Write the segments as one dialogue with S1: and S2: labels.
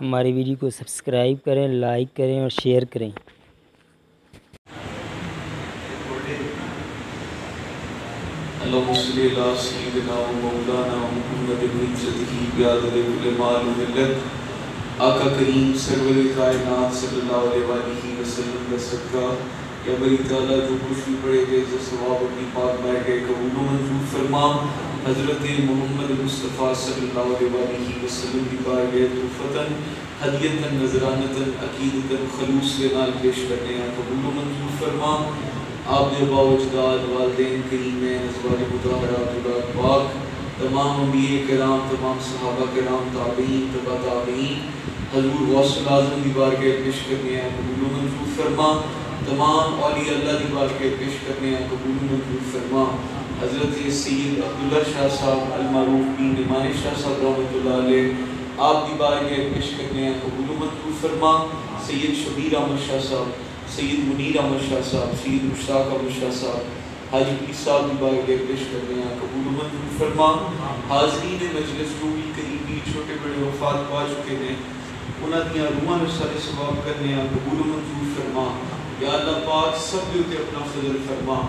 S1: ہماری ویڈیو کو سبسکرائب کریں، لائک کریں اور شیئر کریں۔
S2: اللهم صل على سيدنا ومولانا محمد وجهه بعدد كل معلوم لك آقا کریم سرور کائنات صلی اللہ علیہ وآلہ وسلم کا صدقہ یا بری تعالیٰ جو کچھ بھی پڑھے گئے جو ثواب اپنی پاک بارگاہ کے قبول و منظور فرما۔ حضرت محمد مصطفیٰ صلی اللہ علیہ وآلہ وسلم کی بارگاہ توفتاً ہدیتاً نذرانتاً عقیدتاً خلوص کے نال پیش کرنے ہیں قبول و منظور فرما۔ آپ نے باوجداد والدین کریمین ازواج مطہرات اولاد پاک تمام انبیاء کرام تمام صحابہ کرام تابعین تبع تابعین حضور غوث الاعظم دی بارگاہ پیش کرنے ہیں قبول و منظور فرما۔ تمام اولیاء اللہ دی بارگاہ پیش کرنے ہیں قبول و منظور فرما۔ حضرت سید عبداللہ شاہ صاحب المعروف بن نعمان شاہ صاحب رحمۃ اللہ علیہ آپ دی بارگاہ پیش کرنے ہیں قبول و منظور فرما۔ سید شبیر احمد شاہ صاحب، سید منیر احمد شاہ صاحب، سید مشتاق احمد شاہ صاحب حاجی پیر صاحب کی بارگاہ پیش کرنے ہیں قبول و منظور فرما۔ حاضرین مجلس جو بھی قریبی چھوٹے بڑے وفات پا چکے ہیں انہاں دیاں روحاں نوں سارے ثواب کرنے ہیں قبول و منظور فرما۔ یا اللہ پاک سب دے اوتے اپنا فضل فرما۔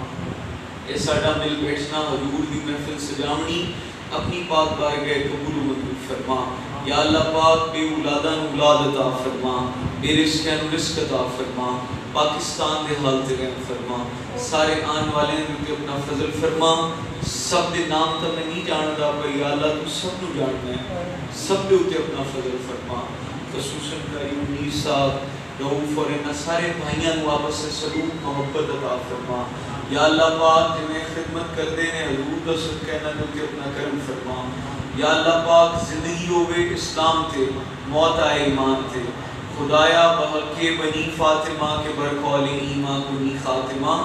S2: اے ساڈا مل بیٹھنا حضور دی محفل سجاونی اپنی پاک بارگاہ قبول و منظور فرما۔ یا اللہ پاک بے اولاداں نوں اولاد عطا فرما، بے رزقاں نوں رزق عطا فرما، پاکستان دے حال تے رحم فرما، سارے آن والے دے اپنا فضل فرما۔ سب دے نام تو میں نہیں جاندا پر یا اللہ تو سب نوں جاننا ہے، سب دے اوتے اپنا فضل فرما۔ خصوصاً قاری منیر صاحب رؤوف اور انہاں سارے بھائیاں نوں آپس سے سلوک محبت عطا فرما۔ یا اللہ پاک جنہیں خدمت کردے نے حضور دا صدقہ انہاں دے اپنا کرم فرما۔ یا اللہ پاک زندگی ہوئے اسلام تے موت آئے ایمان تے خدایا بحق بنی فاطمہ کے برقول ایمان کنی خاتمہ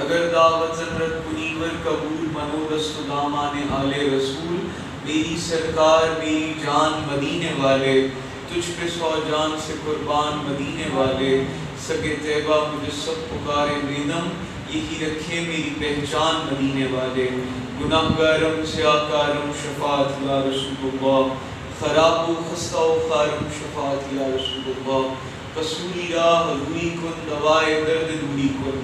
S2: اگر دعوت ضرورت کنی ور قبول منو دست دامان آل رسول میری سرکار میری جان مدینے والے تجھ پہ سو جان سے قربان مدینے والے سگے طیبہ مجھے سب پکارے بیدم یہی رکھے میری پہچان مدینے والے گناہ گارم سیاکارم شفاعت یا رسول اللہ خراب و خستہ و خارم شفاعت یا رسول اللہ قصوری راہ روی کن دوائے درد دوری کن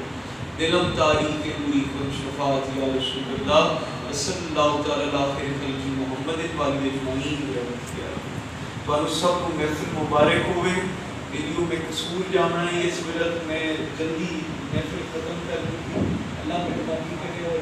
S2: دلم تاریخ دوری کن شفاعت یا رسول اللہ صلی اللہ تعالیٰ آخر خلق محمد والی اجمعین رحمت کیا تو سب کو محفل مبارک ہوئے۔ ویڈیو میں قصور جانا ہے اس وجہ میں جلدی محفل ختم کر دوں اللہ مہربانی کرے اور